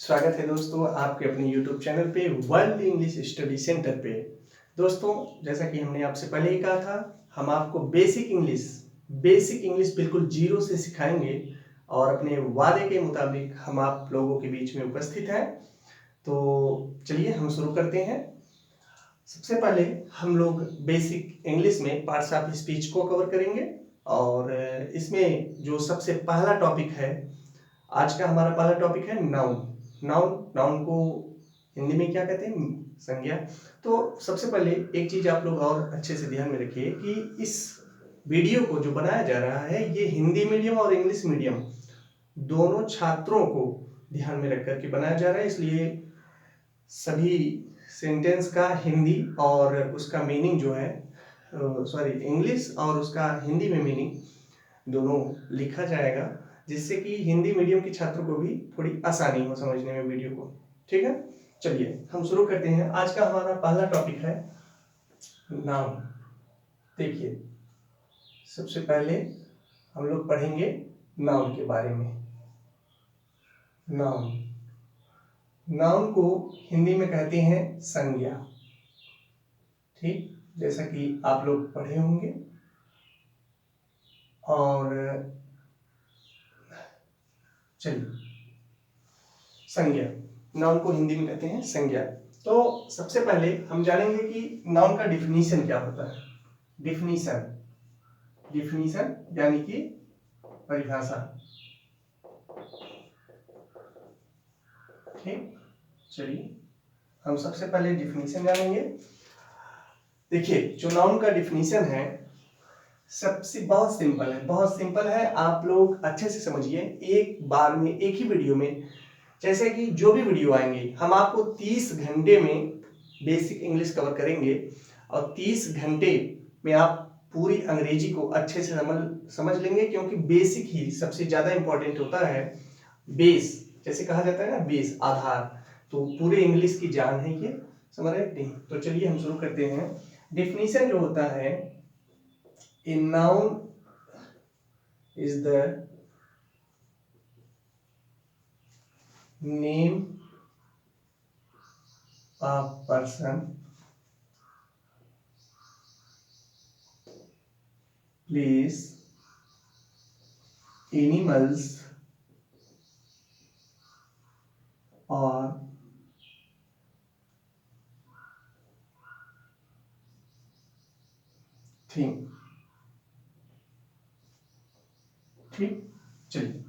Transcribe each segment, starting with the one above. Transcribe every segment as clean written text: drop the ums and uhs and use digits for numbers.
स्वागत है दोस्तों आपके अपने YouTube चैनल पे वर्ल्ड इंग्लिश स्टडी सेंटर पे। दोस्तों, जैसा कि हमने आपसे पहले ही कहा था, हम आपको बेसिक इंग्लिश बिल्कुल जीरो से सिखाएंगे और अपने वादे के मुताबिक हम आप लोगों के बीच में उपस्थित हैं। तो चलिए हम शुरू करते हैं। सबसे पहले हम लोग बेसिक इंग्लिश में पार्ट्स ऑफ स्पीच को कवर करेंगे और इसमें जो सबसे पहला टॉपिक है, आज का हमारा पहला टॉपिक है नाउन। नाउन को हिंदी में क्या कहते हैं? संज्ञा। तो सबसे पहले एक चीज आप लोग और अच्छे से ध्यान में रखिए कि इस वीडियो को जो बनाया जा रहा है ये हिंदी मीडियम और इंग्लिश मीडियम दोनों छात्रों को ध्यान में रख करके बनाया जा रहा है, इसलिए सभी सेंटेंस का हिंदी और उसका मीनिंग जो है इंग्लिश और उसका हिंदी में मीनिंग दोनों लिखा जाएगा, जिससे कि हिंदी मीडियम के छात्रों को भी थोड़ी आसानी हो समझने में वीडियो को। ठीक है, चलिए हम शुरू करते हैं। आज का हमारा पहला टॉपिक है नाउन। देखिए, सबसे पहले हम लोग पढ़ेंगे नाउन के बारे में। नाउन को हिंदी में कहते हैं संज्ञा। ठीक, जैसा कि आप लोग पढ़े होंगे। और चलिए, संज्ञा, नाउन को हिंदी में कहते हैं संज्ञा। तो सबसे पहले हम जानेंगे कि नाउन का डिफिनीशन क्या होता है। डिफिनीशन यानी कि परिभाषा। ठीक, चलिए हम सबसे पहले डिफिनीशन जानेंगे। देखिए, जो नाउन का डिफिनीशन है सबसे बहुत सिंपल है। आप लोग अच्छे से समझिए, एक बार में एक ही वीडियो में, जैसे कि जो भी वीडियो आएंगे हम आपको 30 घंटे में बेसिक इंग्लिश कवर करेंगे और 30 घंटे में आप पूरी अंग्रेजी को अच्छे से समझ लेंगे, क्योंकि बेसिक ही सबसे ज्यादा इंपॉर्टेंट होता है। बेस, जैसे कहा जाता है ना, बेस आधार, तो पूरे इंग्लिश की जान है ये, समझ रहे नहीं? तो चलिए हम शुरू करते हैं। डिफिनीशन जो होता है, a noun is the name of person, place, animals or thing। ठीक, चलिए,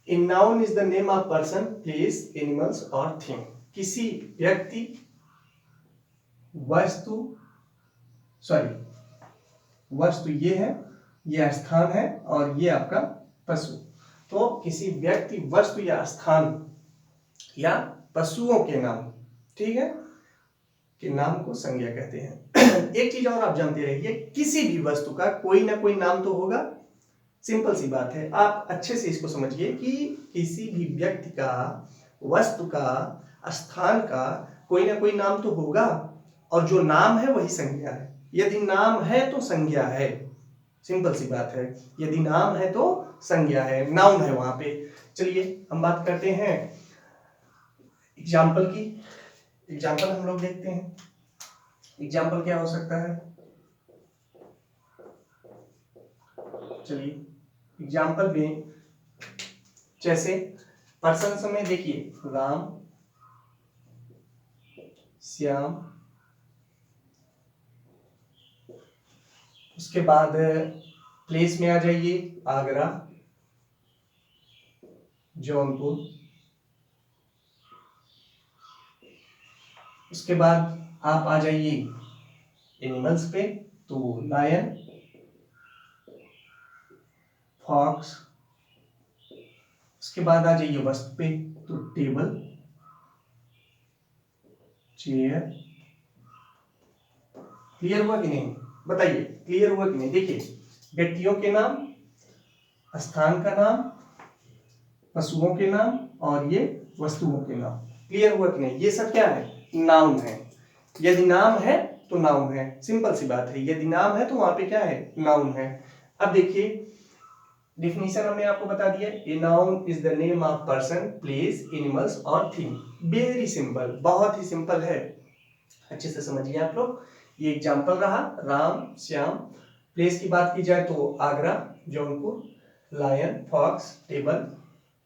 a noun is the name of person, place, animals और थिंग। किसी व्यक्ति, वस्तु ये है, ये स्थान है और ये आपका पशु। तो किसी व्यक्ति, वस्तु या स्थान या पशुओं के नाम, ठीक है, के नाम को संज्ञा कहते हैं। एक चीज और आप जानते रहिए, किसी भी वस्तु का कोई ना कोई नाम तो होगा। सिंपल सी बात है, आप अच्छे से इसको समझिए कि किसी भी व्यक्ति का, वस्तु का, स्थान का कोई ना कोई नाम तो होगा, और जो नाम है वही संज्ञा है। यदि नाम है तो संज्ञा है, सिंपल सी बात है। यदि नाम है तो संज्ञा है, नाउन है वहां पे। चलिए हम बात करते हैं एग्जाम्पल की। एग्जाम्पल हम लोग देखते हैं, एग्जाम्पल क्या हो सकता है। चलिए एग्जाम्पल में, जैसे पर्सन समय देखिए, राम, श्याम, उसके बाद प्लेस में आ जाइए, आगरा, जौनपुर। उसके बाद आप आ जाइए एनिमल्स पे, तो लायन, फॉक्स। उसके बाद आ जाइए वस्तु पे, तो टेबल, चेयर। क्लियर हुआ कि नहीं? बताइए, क्लियर हुआ कि नहीं? देखिए, व्यक्तियों के नाम, स्थान का नाम, पशुओं के नाम और ये वस्तुओं के नाम। क्लियर हुआ कि नहीं? ये सब क्या है? नाउन है। यदि नाम है तो नाउन है, सिंपल सी बात है। यदि नाम है तो वहां पे क्या है? नाउन है। अब देखिए, डिफिनीशन हमने आपको बता दिया, a noun is the name of person, place, animals और थिंग। वेरी सिंपल, बहुत ही सिंपल है, अच्छे से समझिए आप लोग। ये एग्जांपल रहा, राम, श्याम। प्लेस की बात की जाए तो Agra, Jaunpur, lion, fox, table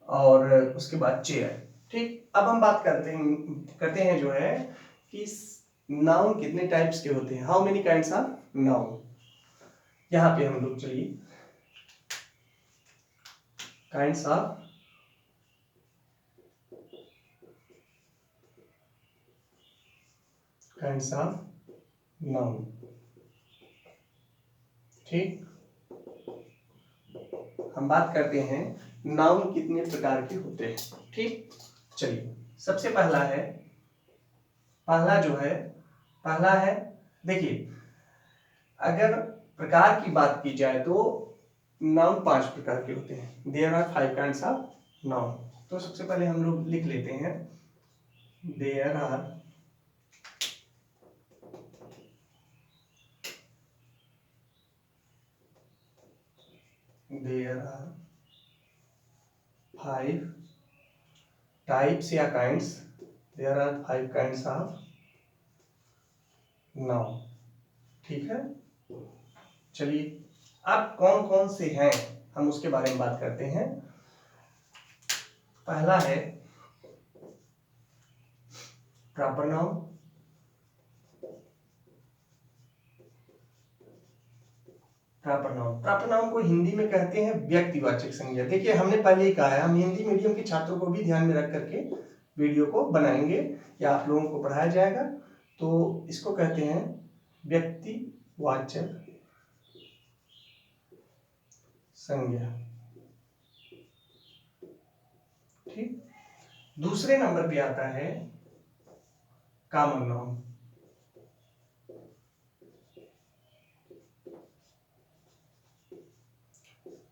और उसके बाद चेयर। ठीक, अब हम बात करते हैं जो है कि नाउन कितने टाइप्स के होते हैं, how many kinds of noun. यहाँ पे हम लोग चलिए काइंड्स ऑफ नाउन। ठीक, हम बात करते हैं नाउन कितने प्रकार के होते हैं। ठीक, चलिए सबसे पहला है देखिए, अगर प्रकार की बात की जाए तो नाउन 5 प्रकार के होते हैं। There are 5 kinds of noun. तो सबसे पहले हम लोग लिख लेते हैं, देयर आर 5 टाइप्स या kinds, there are 5 kinds of noun. ठीक है, चलिए अब कौन कौन से हैं हम उसके बारे में बात करते हैं। पहला है प्रॉपर नाउन। प्रॉपर नाउन को हिंदी में कहते हैं व्यक्तिवाचक संज्ञा। देखिए हमने पहले ही कहा है, हम हिंदी मीडियम के छात्रों को भी ध्यान में रख करके वीडियो को बनाएंगे या आप लोगों को पढ़ाया जाएगा। तो इसको कहते हैं व्यक्तिवाचक संज्ञा। ठीक, दूसरे नंबर पे आता है कॉमन नाउन।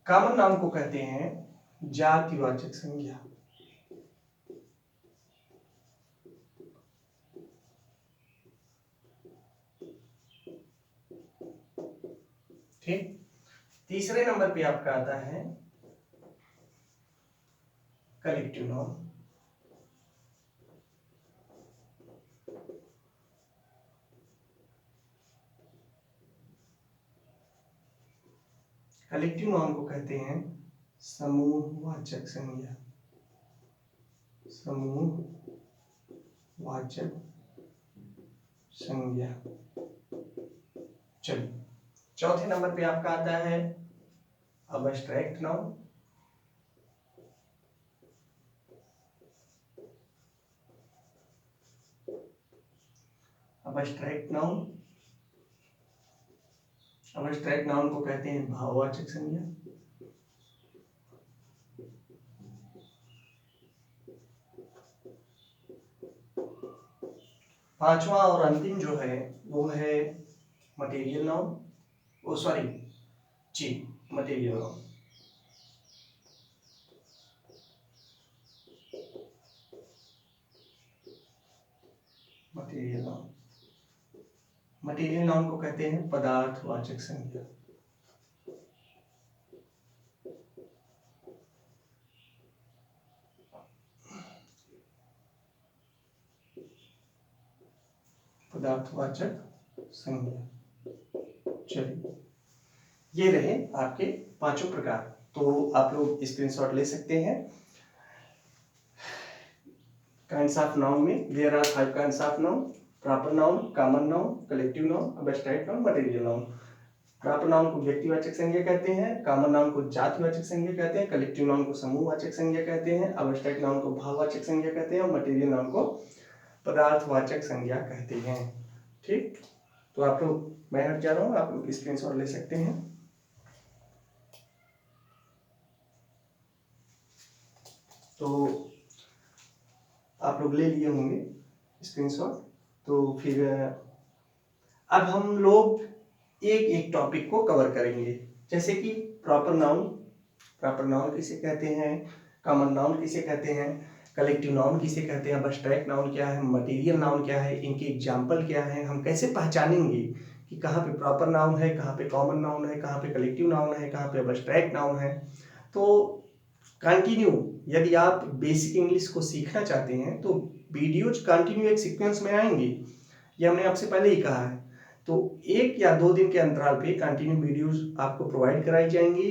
कॉमन नाउन को कहते हैं जातिवाचक संज्ञा। ठीक, तीसरे नंबर पे आपका आता है कलेक्टिव नाउन। कलेक्टिव नाउन को कहते हैं समूहवाचक संज्ञा। समूहवाचक संज्ञा। चलिए चौथे नंबर पे आपका आता है अबस्ट्रैक्ट नाउन। अबस्ट्रैक्ट नाउन को कहते हैं भाववाचक संज्ञा। पांचवा और अंतिम जो है वो है material noun, material noun. Material noun को कहते हैं पदार्थवाचक संज्ञा। पदार्थवाचक संज्ञा। चलिए ये रहे आपके पांचों प्रकार। तो आप लोग स्क्रीनशॉट ले सकते हैं। काइंड्स ऑफ नाउन में there are 5 kinds of noun, proper noun, common noun, collective noun, abstract noun, material noun. Proper noun को व्यक्तिवाचक संज्ञा कहते हैं, कॉमन नाउन को जातिवाचक संज्ञा कहते हैं, कलेक्टिव नाउन को समूहवाचक संज्ञा कहते हैं, अबस्ट्रैक्ट नाउन को भाववाचक संज्ञा कहते हैं और मटेरियल नाउन को पदार्थवाचक संज्ञा कहते हैं। ठीक, तो आप लोग, मैं हट जा रहा हूँ, आप लोग स्क्रीनशॉट ले सकते हैं। तो आप लोग ले लिए होंगे स्क्रीनशॉट। तो फिर अब हम लोग एक एक टॉपिक को कवर करेंगे, जैसे कि प्रॉपर नाउन किसे कहते हैं, कॉमन नाउन किसे कहते हैं, कलेक्टिव नाउन किसे कहते हैं, अबस्ट्रैक्ट नाउन क्या है, मटेरियल नाउन क्या है, इनके एग्जाम्पल क्या है, हम कैसे पहचानेंगे कि कहाँ पे प्रॉपर नाउन है, कहाँ पे कॉमन नाउन है, कहाँ पे कलेक्टिव नाउन है, कहाँ पे अबस्ट्रैक्ट नाउन है, तो कंटिन्यू, यदि आप बेसिक इंग्लिश को सीखना चाहते हैं तो वीडियोज कंटिन्यू एक सीक्वेंस में आएंगे, ये हमने आपसे पहले ही कहा है। तो 1 या 2 दिन के अंतराल पे कंटिन्यू वीडियोज आपको प्रोवाइड कराई जाएंगी।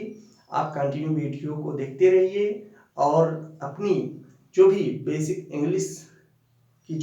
आप कंटिन्यू वीडियो को देखते रहिए और अपनी जो भी बेसिक इंग्लिश